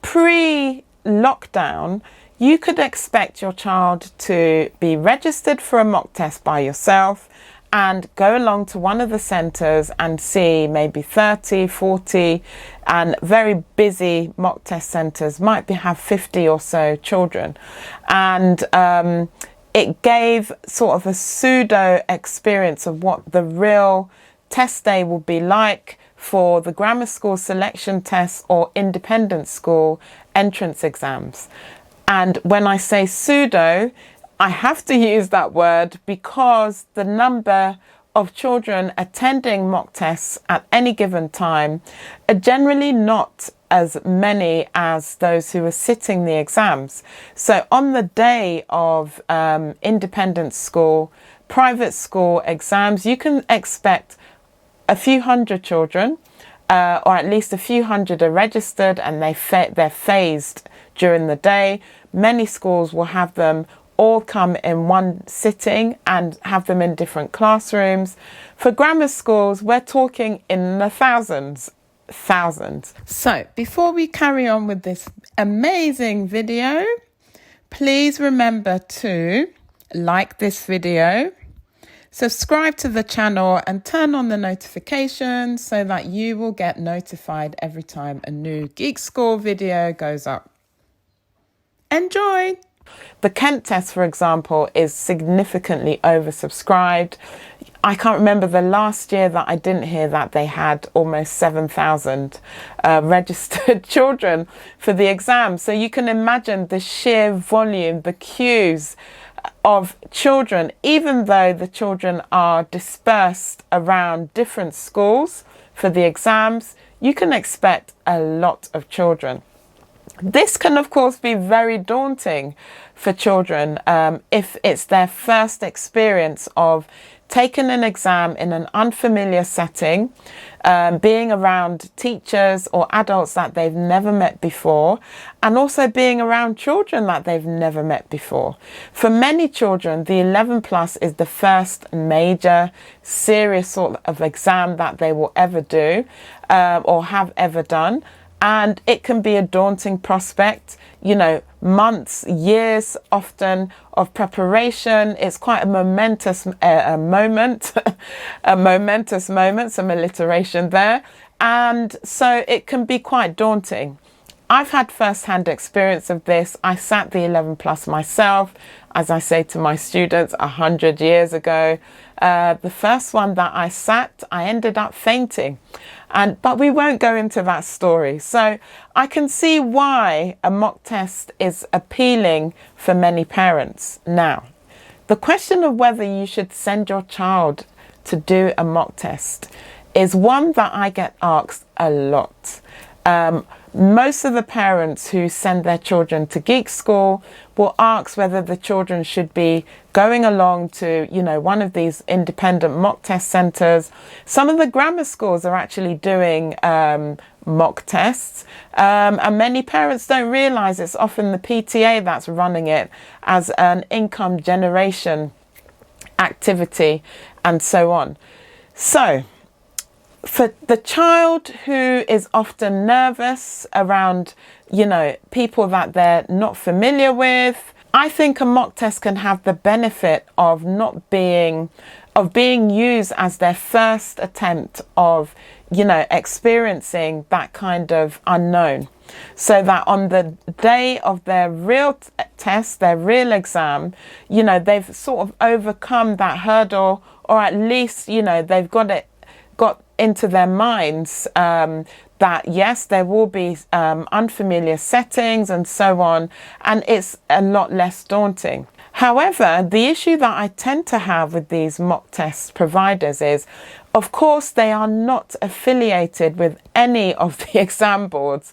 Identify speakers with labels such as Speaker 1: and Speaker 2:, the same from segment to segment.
Speaker 1: Pre-lockdown, you could expect your child to be registered for a mock test by yourself and go along to one of the centres and see maybe 30, 40, and very busy mock test centres might have 50 or so children. And it gave sort of a pseudo experience of what the real test day will be like for the grammar school selection tests or independent school entrance exams. And when I say pseudo, I have to use that word because the number of children attending mock tests at any given time are generally not as many as those who are sitting the exams. So on the day of independent school, private school exams, you can expect a few hundred children, or at least a few hundred are registered, and they're phased during the day. Many schools will have them all come in one sitting and have them in different classrooms. For grammar schools, we're talking in the thousands. So before we carry on with this amazing video, please remember to like this video, subscribe to the channel and turn on the notifications so that you will get notified every time a new Geek School video goes up. Enjoy! The Kent test, for example, is significantly oversubscribed. I can't remember the last year that I didn't hear that they had almost 7,000 registered children for the exam. So you can imagine the sheer volume, the queues of children, even though the children are dispersed around different schools for the exams, you can expect a lot of children. This can, of course, be very daunting for children if it's their first experience of taking an exam in an unfamiliar setting, being around teachers or adults that they've never met before, and also being around children that they've never met before. For many children, the 11 plus is the first major serious sort of exam that they will ever do or have ever done. And it can be a daunting prospect, you know, months, years often of preparation. It's quite a momentous moment, some alliteration there. And so it can be quite daunting. I've had first-hand experience of this. I sat the 11 plus myself, as I say to my students, 100 years ago. The first one that I sat, I ended up fainting. But we won't go into that story. So I can see why a mock test is appealing for many parents. Now, the question of whether you should send your child to do a mock test is one that I get asked a lot. Most of the parents who send their children to Geek School will ask whether the children should be going along to, you know, one of these independent mock test centres. Some of the grammar schools are actually doing mock tests, and many parents don't realise it's often the PTA that's running it as an income generation activity and so on. So, for the child who is often nervous around, you know, people that they're not familiar with, I think a mock test can have the benefit of being used as their first attempt of, you know, experiencing that kind of unknown. So that on the day of their real test, their real exam, you know, they've sort of overcome that hurdle, or at least, you know, they've got into their minds that yes, there will be unfamiliar settings and so on, and it's a lot less daunting. However, the issue that I tend to have with these mock test providers is, of course, they are not affiliated with any of the exam boards.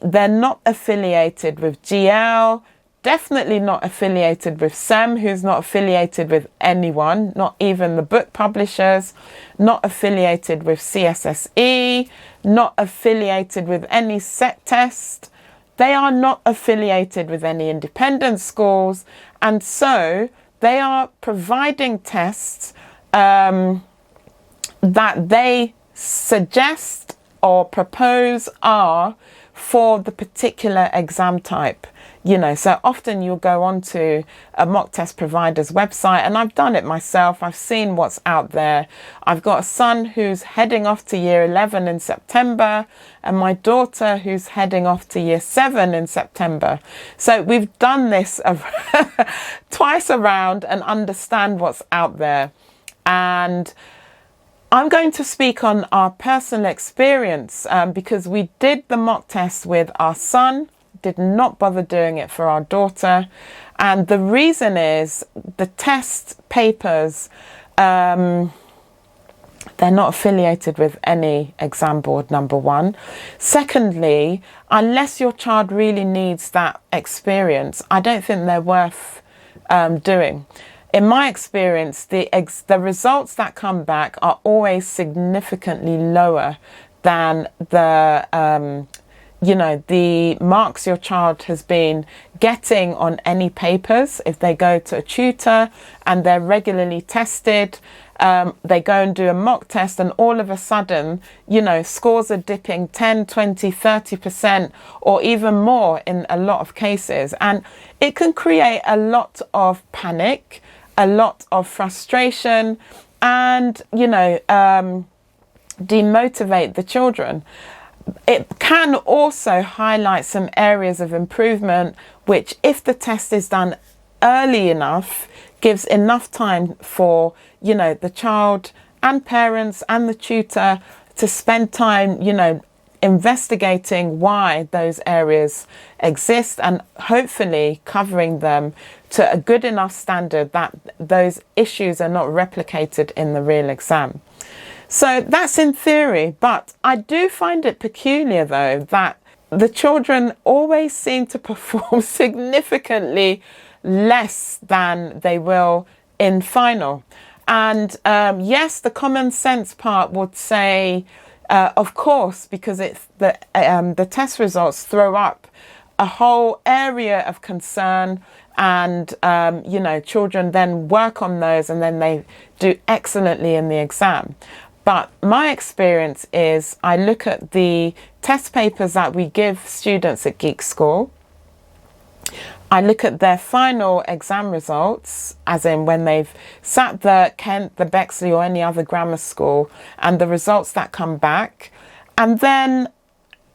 Speaker 1: They're not affiliated with GL, definitely not affiliated with SEM, who's not affiliated with anyone, not even the book publishers, not affiliated with CSSE, not affiliated with any set test. They are not affiliated with any independent schools, and so they are providing tests that that they suggest or propose are for the particular exam type. You know, so often you'll go onto a mock test provider's website, and I've done it myself. I've seen what's out there. I've got a son who's heading off to year 11 in September, and my daughter who's heading off to year 7 in September. So we've done this twice around and understand what's out there. And I'm going to speak on our personal experience because we did the mock test with our son, did not bother doing it for our daughter. And the reason is the test papers, they're not affiliated with any exam board, number one. Secondly, unless your child really needs that experience, I don't think they're worth doing. In my experience, the results that come back are always significantly lower than the the marks your child has been getting on any papers. If they go to a tutor and they're regularly tested, they go and do a mock test, and all of a sudden, scores are dipping 10, 20, 30% or even more in a lot of cases. And it can create a lot of panic, a lot of frustration, and, demotivate the children. It can also highlight some areas of improvement, which, if the test is done early enough, gives enough time for, the child and parents and the tutor to spend time, investigating why those areas exist, and hopefully covering them to a good enough standard that those issues are not replicated in the real exam. So that's in theory, but I do find it peculiar, though, that the children always seem to perform significantly less than they will in final. And yes, the common sense part would say, of course, because it's the test results throw up a whole area of concern, and children then work on those, and then they do excellently in the exam. But my experience is I look at the test papers that we give students at Geek School. I look at their final exam results, as in when they've sat the Kent, the Bexley or any other grammar school, and the results that come back. And then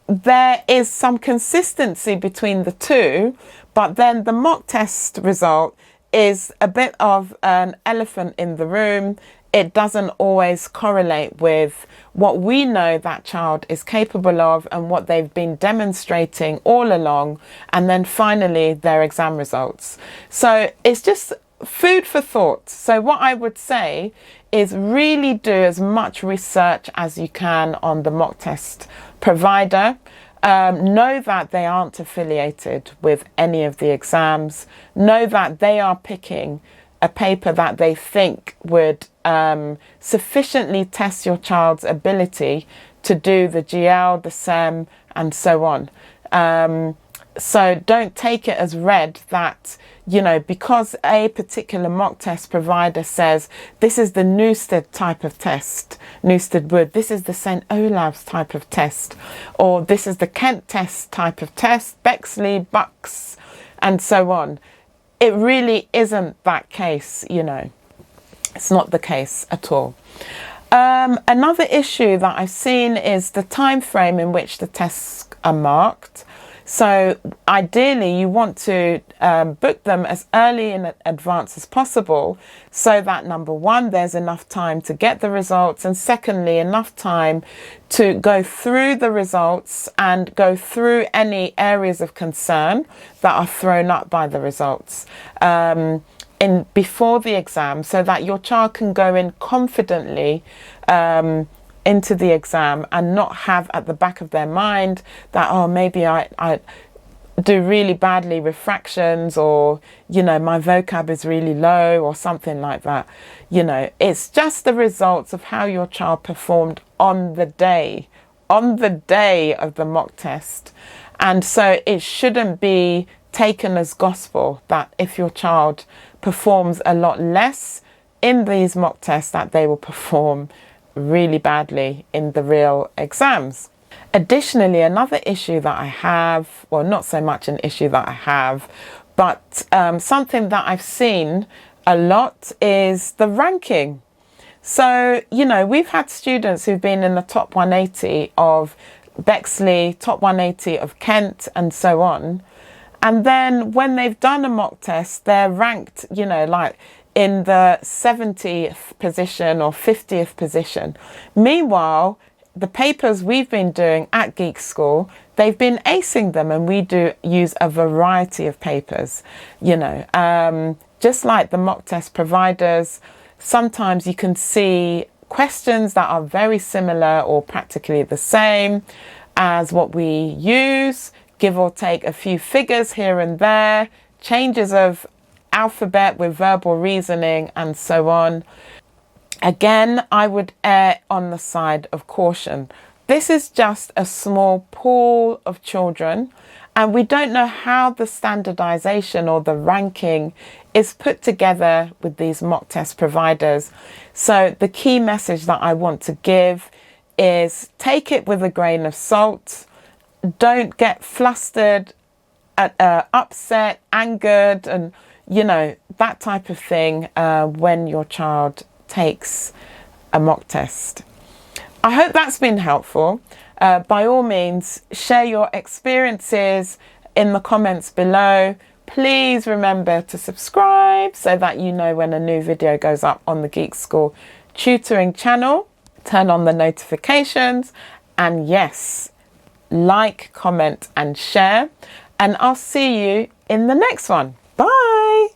Speaker 1: there is some consistency between the two, but then the mock test result is a bit of an elephant in the room. It doesn't always correlate with what we know that child is capable of and what they've been demonstrating all along, and then finally their exam results. So it's just food for thought. So what I would say is really do as much research as you can on the mock test provider. Know that they aren't affiliated with any of the exams. Know that they are picking a paper that they think would sufficiently test your child's ability to do the GL, the SEM, and so on. So don't take it as read that, because a particular mock test provider says this is the Newstead type of test, Newstead Wood, this is the St Olave's type of test, or this is the Kent test type of test, Bexley, Bucks, and so on. It really isn't that case, It's not the case at all. Another issue that I've seen is the time frame in which the tests are marked. So ideally you want to book them as early in advance as possible, so that number one, there's enough time to get the results, and secondly, enough time to go through the results and go through any areas of concern that are thrown up by the results before the exam, so that your child can go in confidently into the exam and not have at the back of their mind that, oh, maybe I do really badly refractions, or my vocab is really low, or something like that. It's just the results of how your child performed on the day of the mock test. And so it shouldn't be taken as gospel that if your child performs a lot less in these mock tests, that they will perform really badly in the real exams. Additionally, another issue that I have, well, not so much an issue that I have, but something that I've seen a lot is the ranking. So, you know, we've had students who've been in the top 180 of Bexley, top 180 of Kent, and so on. And then when they've done a mock test, they're ranked, you know, like in the 70th position or 50th position. Meanwhile, the papers we've been doing at Geek School, they've been acing them, and we do use a variety of papers, you know, just like the mock test providers. Sometimes you can see questions that are very similar or practically the same as what we use, give or take a few figures here and there, changes of alphabet with verbal reasoning, and so on. Again, I would err on the side of caution. This is just a small pool of children, and we don't know how the standardization or the ranking is put together with these mock test providers. So the key message that I want to give is take it with a grain of salt. Don't get flustered, upset, angered, and, you know, that type of thing when your child takes a mock test. I hope that's been helpful. By all means, share your experiences in the comments below. Please remember to subscribe so that you know when a new video goes up on the Geek School Tutoring channel. Turn on the notifications, and yes, like, comment and share, and I'll see you in the next one. Bye.